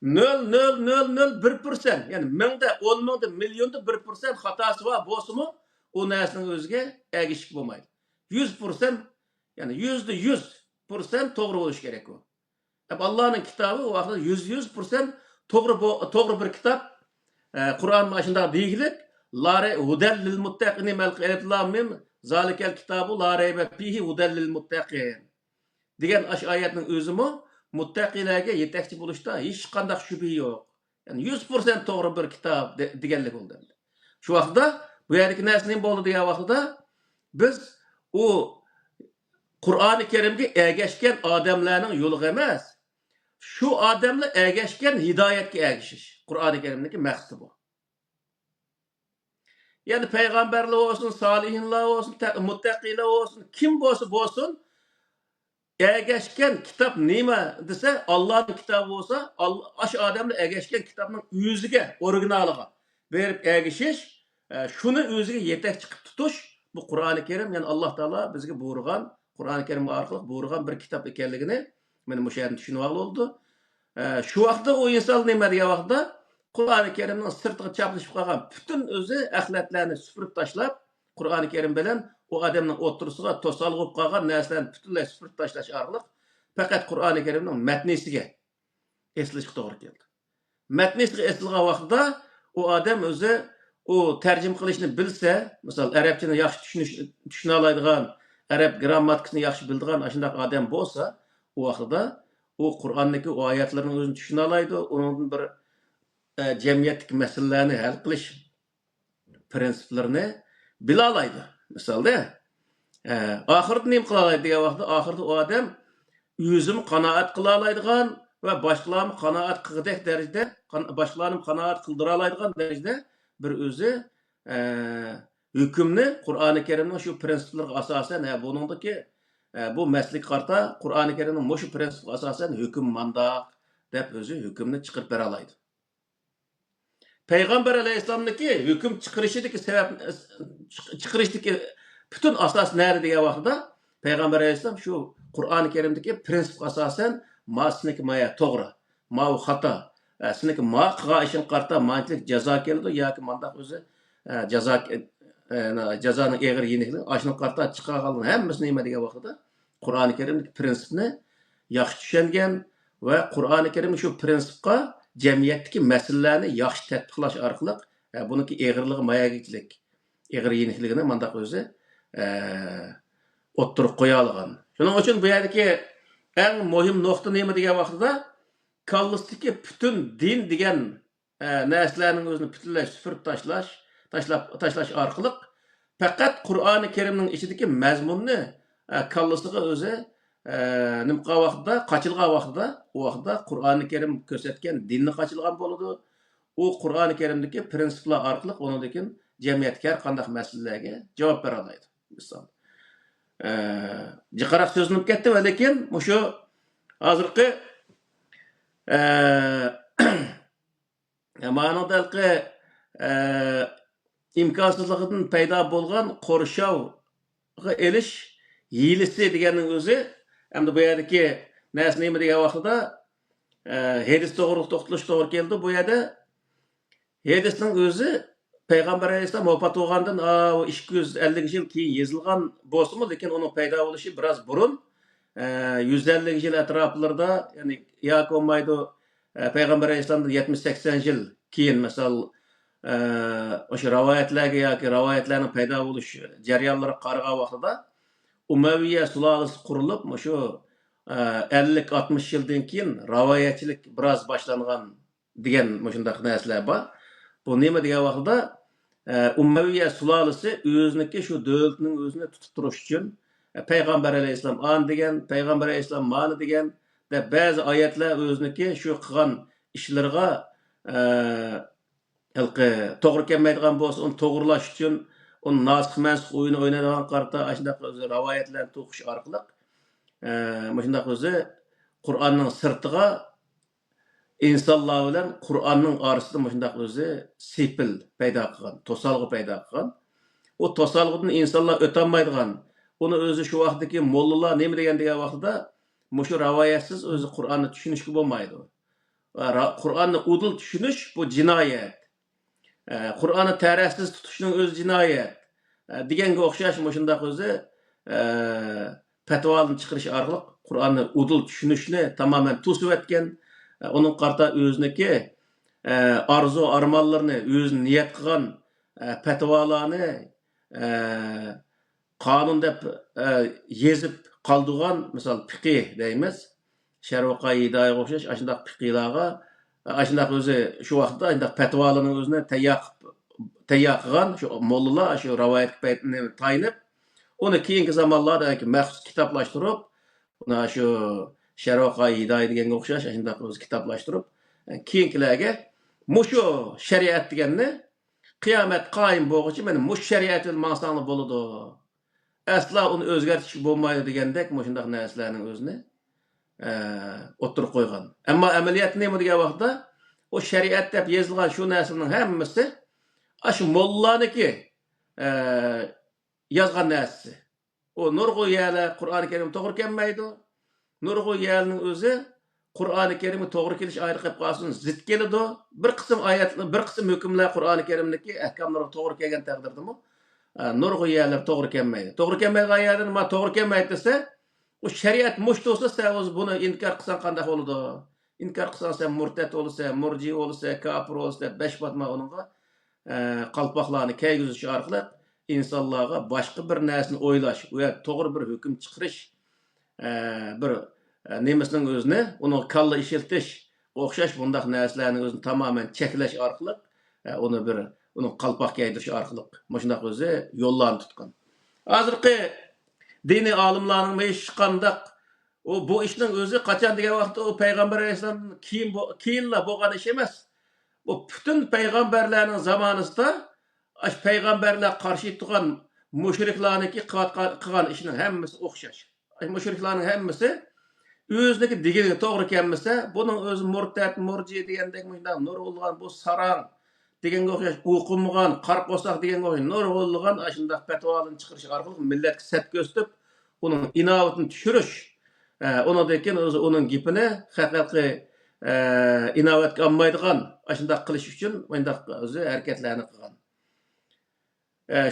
0,000,1%, ya'ni mingda, 10 mingda, millionda 1% xatosi bor bo'lsa-mu, o narsaning o'ziga ergishib bo'lmaydi. 100%, yani %100% to'g'ri bo'lishi kerak u. Allohning kitobi u vaqtda 100% to'g'ri bir kitob. Qur'on mana shunday deyilib, lare hudal lil muttaqin mal zalikal kitabu la rayba fihi hudal lil muttaqin degan oyatning o'zimi muttaqilarga yetakchi bo'lishda hech qanday shubha yo'q. Yani 100% to'g'ri bir kitob deganlik bo'ldi. Shu vaqtda bu yerdagi narsa nima bo'ldi degan vaqtda biz u Qur'oni Karimga ergashgan odamlarning yo'liga emas, shu odamlar ergashgan hidoyatga ergashish. Qur'oni Karimdagi maqsadi bu. Yani peygamberler olsun, salihinler olsun, muttaqiler olsun, kim bo'lsa ergashgan kitap nima desa, Allohning kitobi bo'lsa, aş odamlar ergashgan kitobning o'ziga, originaliga berib ergashish, shuni o'ziga yetakchi qilib tutish, bu Qur'oni Karim, yani Alloh taolo bizga buyurgan, Qur'oni Karim orqali buyurgan bir kitob ekanligini men bu yerdan tushunib oldi. Shu vaqtda o inson nima degan vaqtda Qur'oni Karimning sirtiga chaplashib qolgan butun o'zi axlatlarni supurib tashlab, Qur'oni Karim bilan o odamning o'tirisiga to'sal bo'lib qolgan narsalarni butunlay supurib tashlash orqali faqat Qur'oni Karimning matnisiga eslashga to'g'ri keldi. Matnisiga eslgan vaqtda o odam o'zi o tarjima qilishni bilsa, masalan, arabchani yaxshi tushuna oladigan, arab grammatikasini yaxshi biladigan shunday odam bo'lsa, o vaqtda o Qur'ondagi oyatlarning o'zini tushuna oladi, uning bir jamiyatdagi masalalarni hal qilish prinsiplarini bila oladi. Misalda, oxirida nima qila oladi degan vaqtda, oxirida u odam o'zini qanoat qila oladigan va boshqalarni qanoat qilgudek darajada, boshqalarni qanoat qildira oladigan darajada bir o'zi hukmni Qur'oni Karimning shu prinsiplarga asosan, buningdagi bu maslik qarta Qur'oni Karimning shu prinsipga asosan hukm mandaq deb o'zi hukmni chiqarib bera oladi. Peygamber Aleyhisselam'daki hüküm çıkarışındaki sebep çıkarışındaki bütün asas nerede diye vaqtda Peygamber Aleyhisselam şu Kur'an-ı Kerim'deki prensip asasen masniki maya to'g'ri, ma xata, siniki ma qilgan ishing qarta manchilik jazo keldi yoki mandaq o'zi jazoning eg'ir yenikligi ashuni qarta chiqargan hammasi nima degan vaqtda Qur'oni Kerimdagi prinsipni yaxshi tushungan va Qur'oni Kerim shu prinsipga jamiyatdagi masalalarni yaxshi tatbiqlash orqali buniki eg'irligi mayagichilik, eg'ir yenikligini mandaq o'zi o'ttirib qo'ya olgan. Shuning uchun bu yerdagi eng muhim nuqta nima degan vaqtda kallasdagi butun din degan narsalarning o'zini butunlay supurib tashlash orqali faqat Qur'oni Karimning ichidagi mazmunni kallasiga o'zi nimqa vaqtda, qaçılgan vaqtda, o vaqtda Qur'oni Karim ko'rsatgan dinni qaçılgan bo'ladi. O Qur'oni Karimdagi prinsiplar orqali onundakin jamiyatga har qanday masalalarga javob bera oladi. Misol. Jiqaroq so'zlanib ketdi, lekin shu hozirgi ma'nodagi imkonsizligidan paydo bo'lgan qo'rshovga elish hiyilisi deganning o'zi hamda bu yerdagi narsa nima degan vaqtida hadis to'g'ri keldi. Bu yerda hadisning o'zi Peygamber Aleyhisselam vafot bo'lgandan 250 yil keyin yozilgan bo'lsa-mu, lekin uning paydo bo'lishi biroz burun 150 yil atroflarida, ya'ni yoki bo'lmaydi Peygamber Aleyhisselamdan 70-80 yil keyin misol o'sha rivoyatlarga yoki rivoyatlarning paydo bo'lish jarayonlariga qaragan vaqtida Umayya sulolasi qurilib, shu 50-60 yildan keyin rivoyatchilik biroz boshlangan degan shunday narsalar bor. Bu nima degan vaqtda Umayya sulolasi o'ziniki shu davlatning o'zini tutib turish uchun Peygamber Aleyhisselam an degan, Peygamber Aleyhisselam ma'ni degan deb ba'zi oyatlar o'ziniki shu qilgan ishlarga to'g'ri kelmaydigan bo'lsa, uni to'g'rilash uchun onun nasih mansih oyunu oynaydigan qarta ashundaq o'zi rivoyatlarni to'qish orqali shundaq o'zi Qur'onning sirtiga insonlar bilan Qur'onning orasida shundaq o'zi sepil paydo qilgan, to'salg'i paydo qilgan. O to'salg'idan insonlar o'tolmaydigan. Uni o'zi shu vaqtdagi mollalar nima degan vaqtida shu rivoyatsiz o'zi Qur'onni tushunishga bo'lmaydi. Qur'onni udil tushunish bu jinoyat. Qur'onni tarafsiz tutishning o'zi jinoyat. deganga o'xshash mushundaq o'zi fatvolarni chiqarish orqali Qur'onni udul tushunishni tamoman to'sib o'tgan, uning qarta o'ziniki arzu armonlarini o'zi niyat qilgan fatvolarni qonun deb yezib qoldigan, misol fiqh deymiz, sharh qoidaga o'xshash ashundaq fiqhlarga ashundaq o'zi shu vaqtda ashundaq fatvolarning o'zini tayyor qilgan shu mollalar shu rivoyat paytini tayinib, uni keyingi zamonlarda maxsus kitoblashtirib, uni shu sharh qoida deganga o'xshash ashundaq o'zi kitoblashtirib, keyingilarga mushu shariat deganni qiyomat qoyim bo'lguncha mana mush shariat bilan mansanglar bo'ladi. Asla uni o'zgartish bo'lmaydi degandek mushundaq narsalarning o'zini o'tirib qo'ygan. Ammo amaliyat nima degan vaqtda o shariat deb yozilgan shu narsaning hammasi shu mollaniki yozgan narsasi. O nurg'u yerlar Qur'oni Karim to'g'ri kelmaydi. Nurg'u yerning o'zi Qur'oni Karimga to'g'ri kelish ayrı qilib qolsin, zid keladi. Bir qism oyatlar, bir qism hukmlar Qur'oni Karimniki ahkomlarga to'g'ri kelgan taqdirdami? Nurg'u yerlar to'g'ri kelmaydi. To'g'ri kelmaydigan yerlar nima to'g'ri kelmaydi desa, o shariat mush bo'lsa, sen o'zi buni inkor qilsan qanday bo'ladi? Inkor qilsan sen murtad bo'lsa, murji bo'lsa, kafir bo'lsa, besh batma uningga qalpoqlarni kiygizish orqali insonlarga boshqa bir narsani o'ylash va to'g'ri bir hukm chiqarish bir nemisning o'zini uni kalla ishiltish o'xshash bundaq narsalarning o'zini tamoman cheklash orqali uni bir uni qalpoq kiydirish orqali shunday o'zi yo'llarni tutgan. Hozirgi diniy olimlarning hech qanday bu ishning o'zi qachon degan vaqtda o payg'ambar alayhisolamdan keyinla bo'lgan ish emas. Bu butun payg'ambarlarning zamonida payg'ambarlar qarshi turgan mushriklarniki qilgan ishning hammasi o'xshash. Mushriklarning hammasi o'ziniki degeniga to'g'ri kelmasa, buning o'zi murtad, murji degandek nurg'ulg'an bu sarang deganga o'xshash o'qimagan, qarqo'saq deganga o'xshash nurg'ulg'an shunday fatvolarni chiqarish orqali millatga sat ko'rsatib, uning inovatini tushirish, undan o'zi uning gapini haqiqiy inovatga olmaydigan shunday qilish uchun bunday o'zi harakatlarni qilgan.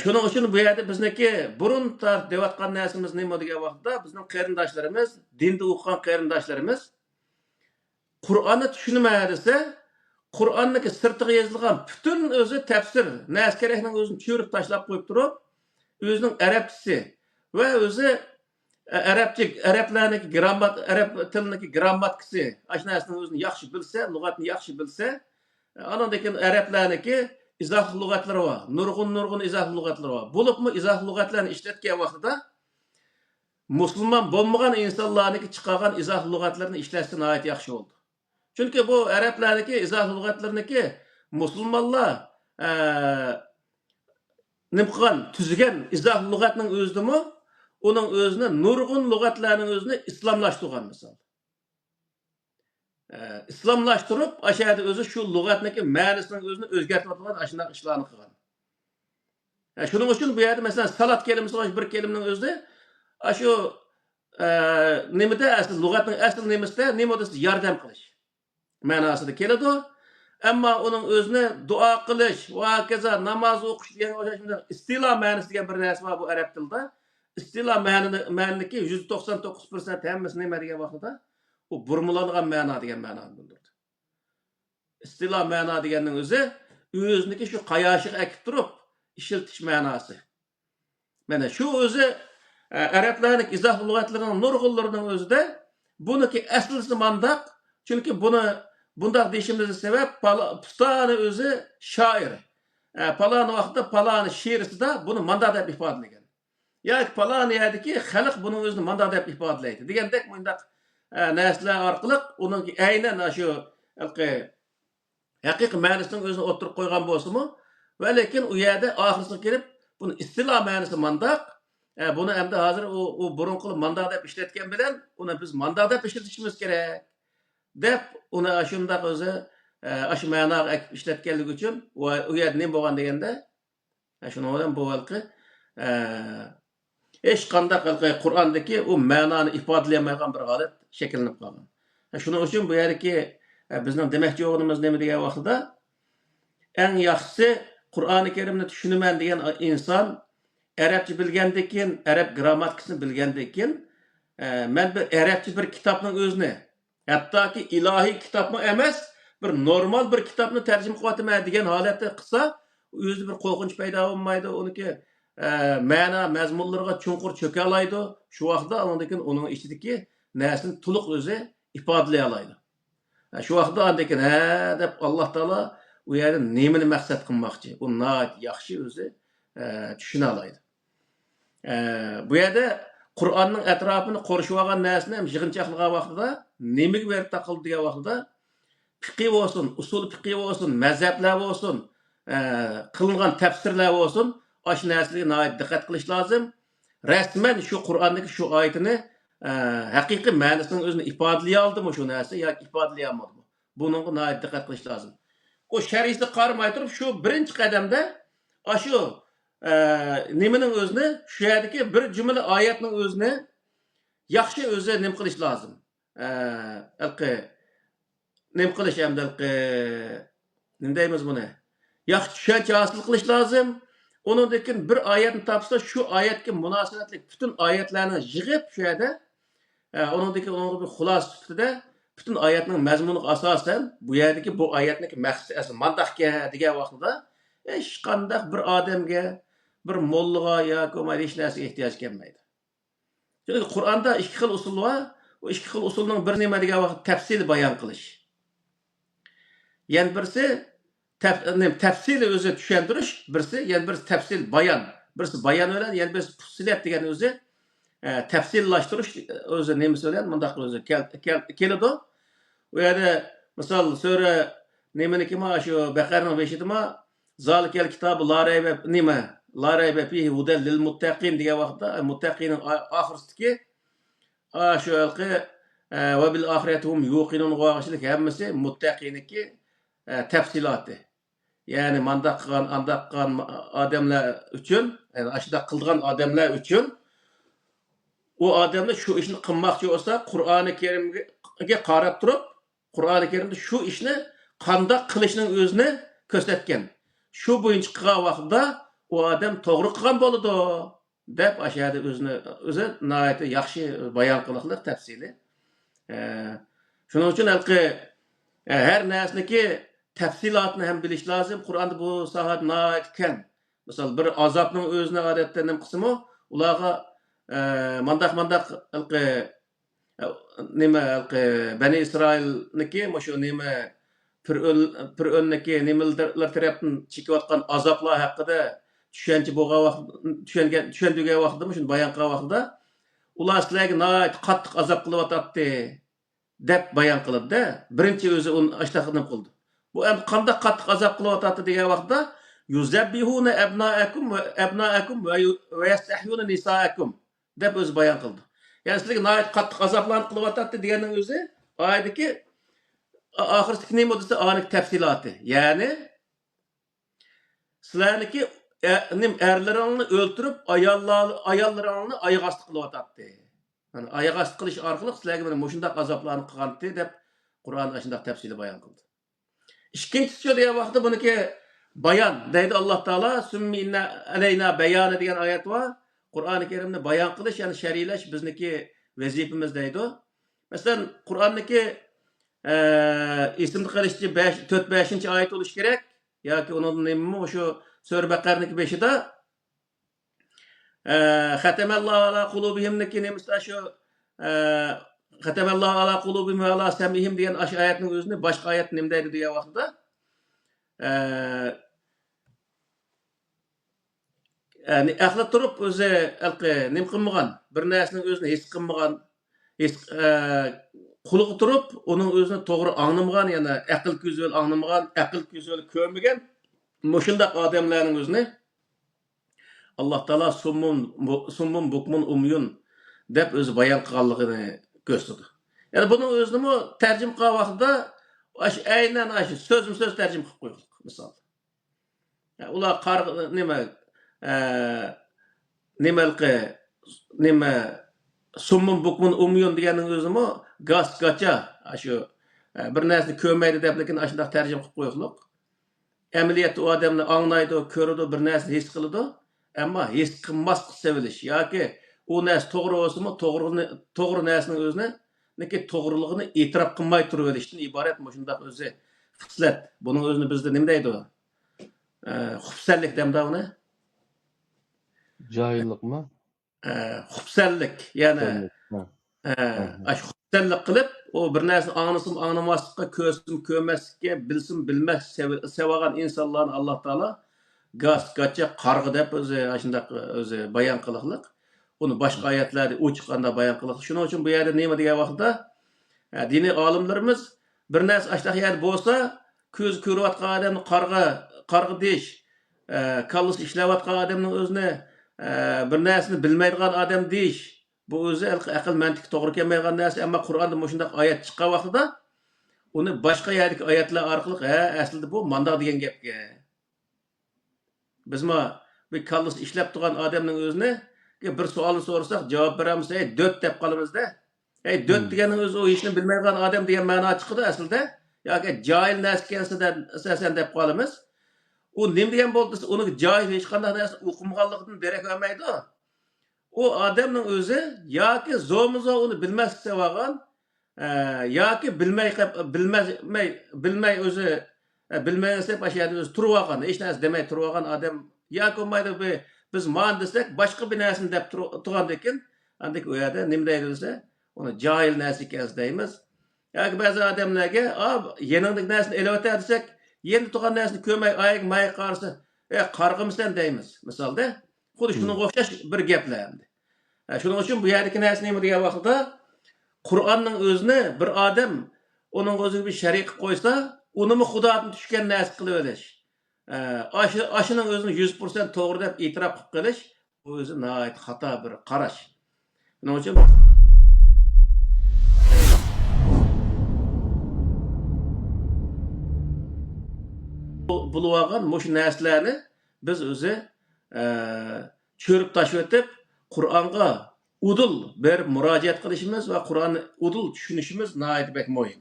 Shuning uchun bu yerda bizniki burun deyotgan narsamiz nima degan vaqtda bizning qarindoshlarimiz, dinda o'qigan qarindoshlarimiz Qur'onni tushunmay desa, Qur'onniki sirtiga yozilgan butun o'zi tafsir, nas kerakning o'zini cho'rib tashlab qo'yib turib, o'zining arabchasi va o'zi arablarniki arab tiliniki grammatikasi, ashunasini o'zini yaxshi bilsa, lug'atni yaxshi bilsa, andan keyin arablarniki izoh lug'atlari var. Nurg'un izoh lug'atlari var. Bo'libmi izoh lug'atlarni ishlatgan vaqtida musulmon bo'lmagan insonlarniki chiqargan izoh lug'atlarini ishlashdan nihoyat yaxshi bo'ldi. Chunki bu arablarniki izoh lug'atlariniki musulmonlar nima qilgan, tuzgan izoh lug'atning o'zidimi, uning o'zini nurg'un lug'atlarning o'zini islomlashtirgan misol. İslamlaştırıp aşağıda özü şu lügatniki ma'nisini o'zini o'zgartirib atgan ashunday ishlarni qilgan. Shuning uchun bu yerda masalan salat kelimasi bir kelimaning o'zida shu nimada asl lügatning asl nimasida nima desa yordam qilish ma'nosida keladi. Ammo uning o'zini duo qilish va kaza namoz o'qish degan o'sha istilo ma'nosi degan bir narsa bor bu arab tilida. Istilo ma'niki 199% hammasi nima degan vaqtda o burmulangan ma'no degan ma'noni bildirdi. İstilo ma'no deganning o'zi o'ziniki shu qayoshig akib turib ishiltish ma'nosi. Mana shu o'zi arablarning izoh lug'atlarining nurg'unlarining o'zida buniki aslisi mandaq, chunki buni bundaq deyishimizning sabab pustani o'zi shoir. Palon vaqtda palon she'risida buni mandaq deb ifodalagan. Yoki palon yerdiki xalq buni o'zini mandaq deb ifodalaydi. Degandek bundaq narsalar orqali uning aynan shu haqiqiy ma'nosini o'zini o'tirib qo'ygan bo'lsa-mu, va lekin u yerda oxirisiga kelib buni istilo ma'nosi mandaq, buni endi hozir u burunqi mandaq deb ishlatgan bilan uni biz mandaq deb ishlatishimiz kerak deb uni shundaq o'zi shu ma'noga ishlatganligi uchun u yerda nima bo'lgan deganda shuni bilan bu halqi hech qanday Qur'ondagi u ma'noni ifodalayolmaydigan bir holat shakllanib qolgan. Shuning uchun bu yerdagi bizning demoqchi bo'lganimiz nima degan vaqtda eng yaxshisi Qur'oni Karimni tushunaman degan inson Arabça bilgandan keyin, Arab grammatikasini bilgandan keyin, men bir Arabça bir kitapning o'zini, hattoki ilohiy kitobmi emas, bir normal bir kitobni tarjima qilyapman degan holatda qilsa, o'zi bir qo'rqinch paydo bo'lmaydi, uniki ma'no mazmunlarga chunqur cho'ka oladi. Shu vaqtda undan uning ichidagi narsani to'liq o'zi ifodalay oladi. Shu vaqtda undan deb Alloh taolo u yerda nimani maqsad qilmoqchi, u yaxshi o'zi tushuna oladi. Bu yerda Qur'onning atrofini qorishib olgan narsani ham yig'inchoqlagan vaqtida nimaga berib taqildi degan vaqtida fiqh bo'lsin, usul fiqh bo'lsin, mazhablar bo'lsin, qilingan tafsirlar bo'lsin, shu narsalarga diqqat qilish lozim. Rasman shu Qur'ondagi shu oyatini haqiqiy ma'nosining o'zini ifodalay oldimi shu narsa yoki ifodalay olmadimi? Bunga diqqat qilish lozim. O shar'iyni qaramay turib shu birinchi qadamda shu nimaning o'zini, shu yerdagi bir jumla oyatning o'zini yaxshi o'zi nima qilish lozim. Nima qilish hamda nima deymiz buni? Yaxshi tushuncha hosil qilish lozim. Onundan keyin bir oyatni topsa, shu oyatga munosabatli butun oyatlarni yig'ib shu yerda onundan keyin unga bir xulosa sifatida butun oyatning mazmuniga asosan bu yerdagi bu oyatning maqsadi mandaqga degan vaqtida hech qanday bir odamga, bir mollaga yoki hech narsaga ehtiyoj kelmaydi. Chunki Qur'onda ikki xil usul bor. O ikki xil usulning bir nima degan vaqt tafsil bayon qilish. Yani birisi tafsil o'zi tushuntirish, birisi yani birisi tafsil bayon. Birisi bayon bilan, yani birisi fusilat degan o'zi tafsillashtirish o'zi nima bilan bundaq o'zi keladi. U yerda misol sura nimaniki ma shu Baqaraning 5-idimi zalikal kitobu la rayba nima la rayba fihi hudal lil muttaqin degan vaqtda muttaqining oxirisidagi shu alqi va bil oxirathum yuqinun g'o'g'ishlik hammasi muttaqiniki tafsiloti. Yani mandaq qilgan, andaq qilgan odamlar uchun, yani ashida qilgan odamlar uchun o odamlar shu ishni qilmoqchi bo'lsa, Qur'oni Karimga qarab turib, Qur'oni Karimda shu ishni qanday qilishning o'zini ko'rsatgan. Shu bo'yicha qilgan vaqtda o odam to'g'ri qilgan bo'ladi deb ashada o'zi nihoyat yaxshi bayon qiliqliq tafsili. Shuning uchun her narsaniki tafsilotni ham bilish lozim. Qur'onda bu sohat nihoyat kam. Misol bir azobning o'zini odatda nima qismi ularga mandaq nima Bani Isroilniki shu nima Fir'onniki nimalar tarafdan chekayotgan azoblar haqida tushuncha bo'lgan vaqt tushundigan vaqtda shuni bayon qilgan vaqtda ular sizlarga nihoyat qattiq azob qilyapti deb bayon qildi-da. Birinchi o'zi uni ashtaqini qildi. Bu ham qanday qattiq azob qilyapti degan vaqtda yuzabbihuna abnaakum va yastahyuna nisaakum deb o'zi bayon qildi. Yani sizlarga nihoyat qattiq azoblarni qilyapti deganning o'zi oyatdagi oxirgi nima desa aniq tafsiloti. Ya'ni sizlarniki erlaringni o'ltirib ayollaringni oyoq osti qilyapti. Yani oyoq osti qilish orqali sizlarga mana shunday azoblarni qilganti deb Qur'on shunday tafsili bayon qildi. Ikkinchisi degan vaqtda buniki bayon deydi Alloh taolo summi inna alayna bayona degan oyat bor. Qur'oni Karimni bayon qilish, ya'ni shariylash bizniki vazifamiz deydi. Masalan, Qur'onniki isimni qilishchi 4-5 oyat bo'lish kerak yoki uning nima shu sura Baqarniki 5-da xatamallohu ala qulubihimniki nimasi shu xatamallohu ala qulubihim va ala samihim degan shu oyatning o'zini boshqa oyat nima deydi degan vaqtda yani aqli turib o'zi nima qilmagan, bir narsaning o'zini his qilmagan, quliq turib uning o'zini to'g'ri anglamagan, yana aql ko'zi bilan anglamagan, aql ko'zi bilan ko'rmagan mushundaq odamlarning o'zini Alloh taolo summun bukmun umyun deb o'zi bayon qilganligini ko'rsatdi. Yani buning o'zini tarjima qilgan vaqtda aynan so'zma-so'z tarjima qilib qo'ydik misol. Yani ular nima summun bukmun umyun deganning o'zimi gacha shu bir narsani ko'rmaydi deb lekin shunday tarjima qilib qo'ydik. Amaliyotda u odamni anglaydi, ko'radi, bir narsani his qiladi. Ama his qilmaslik sevilish yoki u narsa to'g'ri bo'lsinmi, to'g'ri narsaning o'zini to'g'riligini e'tirof qilmay turaverishdan iborat shundoq o'zi xislat. Buning o'zini bizda nima deydi? Xufsallik demda uni. Cahillikmi? Xufsallik, ya'ni Ha. xufsallik qilib, o bir narsani anglasin, anglamaslikqa, ko'rsin, ko'rmaslikka, bilsin, bilmas sevagan insonlarni Alloh taolo gaz-gacha qarg'i deb o'zi bayon qiliqliq. Uni boshqa oyatlarda u chiqqanda bayon qiliq. Shuning uchun bu yerda nima degan vaqtda diniy olimlarimiz bir narsa ashtaq yer bo'lsa, ko'z ko'rayotgan odamni qarg'i deyish, kallasi ishlayotgan odamning o'zini bir narsani bilmaydigan odam deyish, bu o'zi aql mantiq to'g'ri kelmaydigan narsa. Ammo Qur'onda shunday oyat chiqqan vaqtida uni boshqa yerdagi oyatlar orqali aslida bu mandaq degan gapga biz bir kallasi ishlab turgan odamning o'zini bir savolni so'rasak javob beramiz, döt deb qolamizda. Döt deganing o'zi u ishni bilmaydigan odam degan ma'no chiqadi aslida. Yoki jahil narsa kelsa asosan deb qolamiz. U nima degan bo'ldi? Uni jahil hech qanday narsa o'qimaganligidan derak vermaydi. O odamning o'zi yoki zo'mizo uni bilmaslik sevagan, yoki bilmay o'zi bilmaysa başlaydı o'zi turib olgan, hech narsa demay turib olgan odam yoki mayda biz man desak boshqa bir narsani deb turgan ekan, andak u yerda nima deydi desa, uni jahil narsa ekan deymiz. Yoki ba'zi odamlarga yaningdagi narsani elavatar desak, yendi turgan narsani ko'rmay may qarsa, qarg'imsan deymiz. Misolda, xuddi shunga o'xshash bir gaplar endi. Shuning uchun bu yerdagi narsa nima degan vaqtda Qur'onning o'zini bir odam uning o'ziga bir sharik qo'ysa, unimi Xudodan tushgan narsa qilib olish. Ashining o'zini 100% to'g'ri deb e'tirof qilib qilish, bu o'zi nihoyat xato bir qarash. Shuning uchun bulvagan shu narsalarni biz o'zi cho'rib tashlab o'tib, Qur'onga udul berib murojaat qilishimiz va Qur'onni udul tushunishimiz nihoyat bek muhim.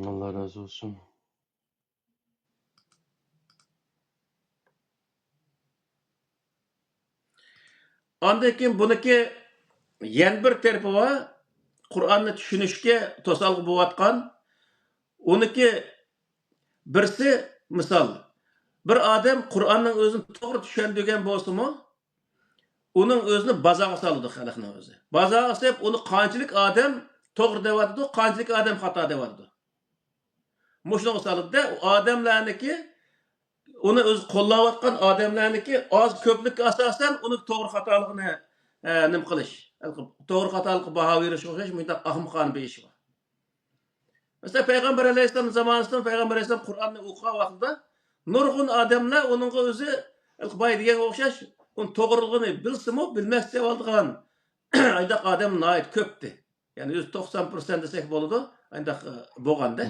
Allah razı olsun. Ondan keyin buniki yana bir tarafi var. Qur'onni tushunishga to'salg'i bo'layotgan. Uniki birsi misol bir odam Qur'onning o'zini to'g'ri tushunadigan bo'lsa-mu, uning o'zini bazaga soladi xalqning o'zi. Bazaga solib, uni qanchalik odam to'g'ri deyapti, qanchalik odam xato deyapti. Mushunga soladi, odamlarniki uni o'z qo'llayotgan odamlarniki oz ko'plikka asosan uni to'g'ri xatoligini nim qilish, to'g'ri xatolikka baho berish o'xshash bunday ahmoqona bir ish bor. Mesela Peygamber Aleyhisselam zamanında Peygamber Aleyhisselam Kur'an'ı okuyan vaxtida nurgun adamlar onun özü bay diye okşaş onun doğruluğunu bilsin mi bilmezse aldığan aydak adam nait köptü. Yani 90% desek boludu aydak boğanda.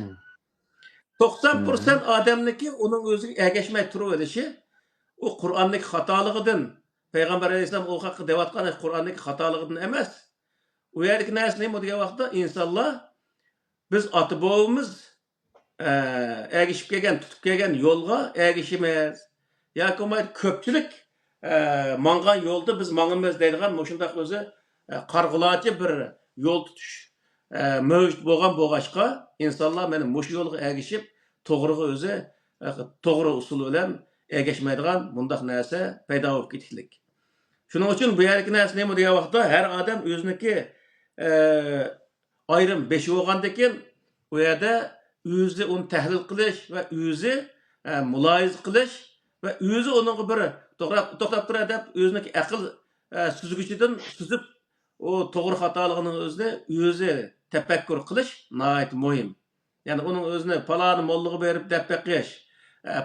90% adamniki onun özü ergeçmey turu edişi o Kur'an'daki hatalığıdın Peygamber Aleyhisselam o hakkı devatkan Kur'an'daki hatalığıdın emez. O yerdeki neresi neyim o diye vaxtida insanlar biz ata-bobamiz ergişip kelgan, tutib kelgan yo'lga ergişimiz. Yoki ko'pchilik mangan yo'lda biz mangimiz deydigan shunday o'zi qarg'ularcha bir yo'l tutish mavjud bo'lg'achqa insonlar mana mush yo'lga ergishib to'g'riga o'zi to'g'ri usul bilan ergashmaydigan bundaq narsa paydo bo'lib ketishlik. Shuning uchun bu yerdagi narsa nima degan vaqtda har odam o'ziniki ayrim beshi bo'lgandan keyin u yerda o'zi uni tahlil qilish va o'zi muloyiza qilish va o'zi uning bir to'xtab turadi deb o'ziniki aql suzgichidan suzib o to'g'ri xatoligini o'zi tafakkur qilish nihoyat muhim. Ya'ni uning o'zini paloni mollaga berib deb beqish,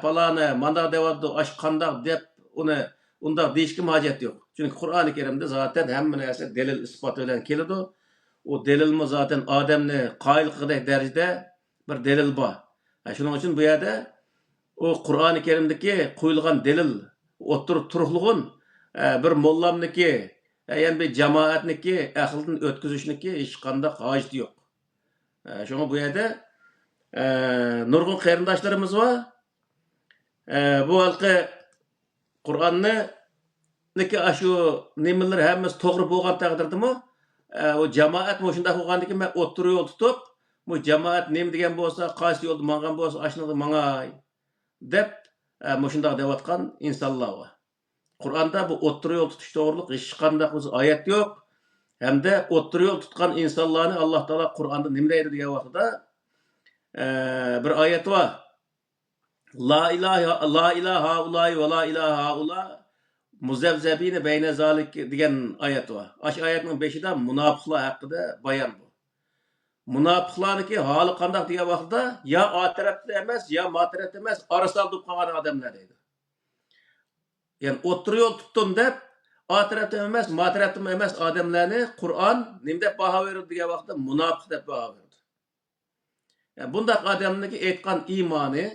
paloni mandaq deyapti, ash qandaq deb uni unda deyishga hojat yo'q. Chunki Qur'oni Karimda zaten hamma narsa dalil isbot bilan keladi. O delilmi zaten odamni qoyil qilgan darajada bir delil bor. Shuning uchun bu yerda o Qur'oni Karimdagi qo'yilgan delil o'tirib turug'lig'in bir mollamniki, ya'ni bir jamoatniki aqldan o'tkazishniki hech qanday hojat yo'q. Shunga bu yerda nurg'un qarindoshlarimiz bor. Bu halkı Kur'an'ı niki aşu nimeler hemmesi toğru bolgan taqdirdimi o cemaat moşunda bolgandiki men o'ttir yol tutup bu cemaat nim degan bolsa qaysi yolda mangan bolsa aşını mangay dep moşunda deyotgan insonlar bor. Qur'onda bu o'ttir yol tutish to'g'riliq hech qanday oyat yo'q. Hamda o'ttir yol tutgan insonlarni Alloh taolo Qur'onda nima deydi degan vaqtda bir oyat bor. La ilaha ulay ve la ilaha ula muzevzebine beyne zalik degan oyat bor. Aş oyatning 5'ida munofiqlar haqida bayon bu. Munofiqlarniki holi qanday degan vaqtda ya o tarafda emas, ya ma tarafda emas, arasal deb qolgan odamlar deydi. Yani o'ttir yo'l tutdim deb o tarafda emas, ma tarafda emas odamlarni Qur'on nima deb baho berdi degan vaqtda munofiq deb baho berdi. Yani bundaq odamniki aytgan iymoni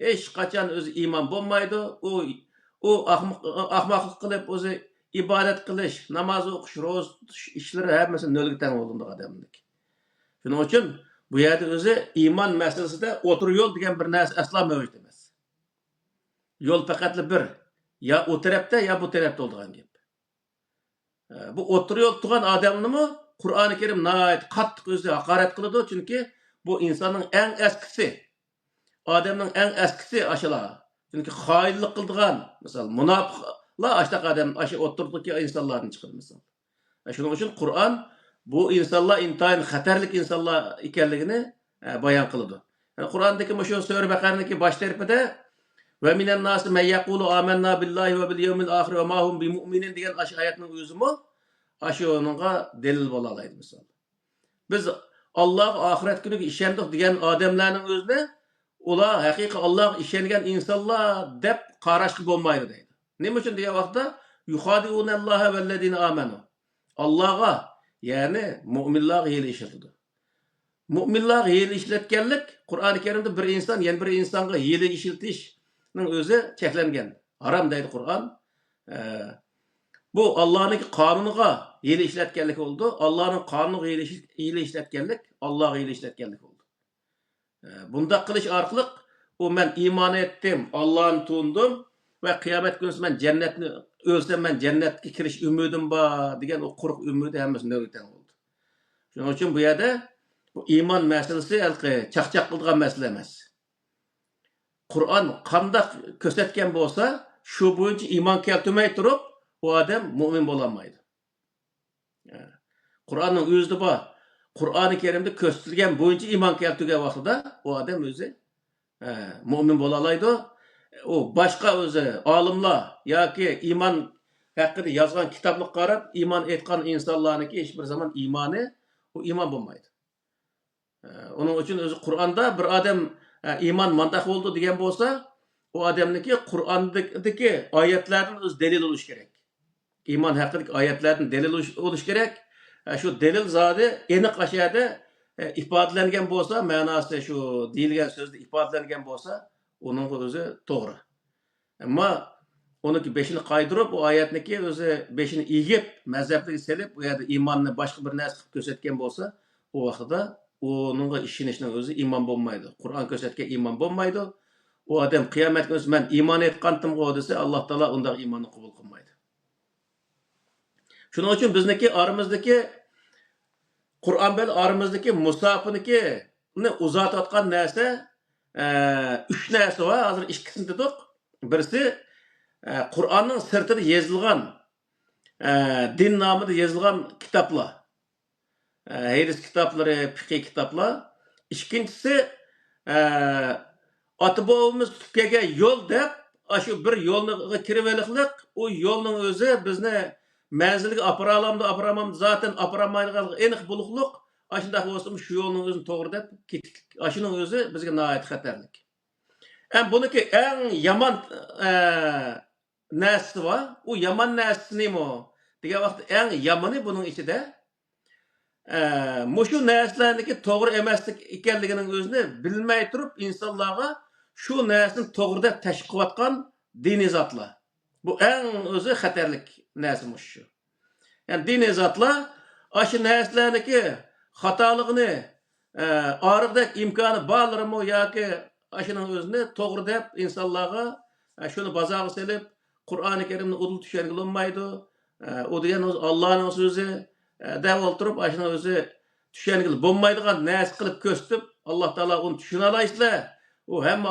hech qachon o'zi iymon bo'lmaydi. U ahmoqlik qilib o'zi ibodat qilish, namoz o'qish, ro'za tutish ishlari hammasi nolga teng bo'ldi odamniki. Shuning uchun bu yerda o'zi iymon masalasida o'tir yo'l degan bir narsa aslo mavjud emas. Yo'l faqat bir. Ya o tarafda ya bu tarafda olduğan gap. Bu o'tir yo'l tutgan odamnimi Qur'oni Karim nayt qattiq o'zi haqorat qiladi, chunki bu insonning eng eskisi. Odamning eng eskisi ashalar. Chunki xoinlik qildigan, misol munofiqlar ashtaq odam, asha o'tirdagi insonlarni chiqadi misol. Shuning uchun Qur'on bu insonlar intayin xatarlik insonlar ekanligini bayon qiladi. Yani Qur'ondagi shu sura Baqara'niki bosh tarafida ve minen nasi men yaqulu amanna billahi ve bil yevmil ahir ve ma hum bimu'minin degan aş ayetning o'zimi ashuningga delil bo'la oladi misol. Biz Alloh oxirat kuniga ishondik degan odamlarning o'zini ular haqiqiy Alloh ishongan insonlar deb qarashga bo'lmaydi deydi. Nima uchun degan vaqtda yuhadiunalloha vallazina amanu. Allohga, ya'ni mu'minlarga hiyla ishlatadi. Mu'minlarga hiyla ishlatganlik Qur'oni Karimda bir inson yana bir insonga hiyla ishlatish o'zi cheklangan. Haram deydi Qur'on. Bu Allohning qonuniga hiyla ishlatganlik oldu. Allohning qonuniga hiyla ishlatganlik Allohga hiyla ishlatganlik oldu. Bunda qilish orqali u men iymon etdim, Allohni tu'ndim va qiyomat kunida men jannatni o'lsam men jannatga kirish umidim bor degan o quruq umidi hammasi nolga oldu. Shuning uchun bu yerda bu iymon masalasi chaqchaq qilgan masala emas. Qur'on qandaq ko'rsatgan bo'lsa, shu bo'yicha iymon keltirmay turib, u odam mu'min bo'la olmaydi. Qur'onning o'zida bor. Qur'oni Karimda ko'rsatilgan bo'yicha iymon keltirgan vaqtida u odam o'zi mu'min bo'la oladi. U boshqa o'zi olimlar yoki iymon haqida yozgan kitobni qarab, iymon etgan insonlarniki hech bir zaman iymoni u iymon bo'lmaydi. Uning uchun o'zi Qur'onda bir odam iymon mandaq bo'ldi degan bo'lsa, u odamniki Qur'ondagi oyatlarning o'z dalil bo'lishi kerak. Iymon haqidagi oyatlarning dalil bo'lishi kerak. Shu dalil zodi aniq ashada ifodalangan bo'lsa, ma'nosi shu deyilgan so'zda ifodalangan bo'lsa, uning o'zi to'g'ri. Ammo uniki beshini qaydirib, u oyatniki o'zi beshini egib, mazhabga selib, u yerda iymonni boshqa bir narsa qilib ko'rsatgan bo'lsa, u vaqtda onunla ishonishning o'zi iymon bo'lmaydi. Qur'on ko'rsatgan iymon bo'lmaydi. U odam qiyomat kuni men iymon etgandim-ku desa, Alloh taolo undaq iymonni qabul qilmaydi. Shuning uchun bizniki oramizdagi Qur'on bilan oramizdagi musofniki uzatayotgan narsa 3 narsa bor. Hozir ikkisini dedik. Birisi Qur'onning sirtida yozilgan din nomida yozilgan kitoblar. Hadis kitapları, fiqh kitaplar. İkincisi ata-bobamiz tutib kelgan yo'l deb, shu bir yo'lga kirib olaylik, u yo'lning o'zi bizni manzilga aparamam, zaten aparamaydigan aniq buluqliq, shunday bo'lsa shu yo'lning o'zini to'g'ri deb ketdik. Shuning o'zi bizga nihoyat xatarlik. Buniki eng yomon narsa bor. U yomon narsa nima? Degan vaqt eng yomoni buning ichida Muşu narsalarniki to'g'ri emaslik ekanligining o'zini bilmay turib insonlarga shu narsani to'g'ri deb tashkil qilayotgan diniy zotlar. Bu eng o'zi xatarlik narsa shu. Yani diniy zotlar shu narsalarniki xatoligini oriqdek imkoni bormi yoki shuning o'zini to'g'ri deb insonlarga Şunu bazağı selip Kur'an-ı Kerim'ni udul düşen olmaydı. O diyen Allah'ın sözü dev oturup aşına özü düşen olmaydıgan näs kılıp köstüp Allah Taala onu düşüne alaysa o hem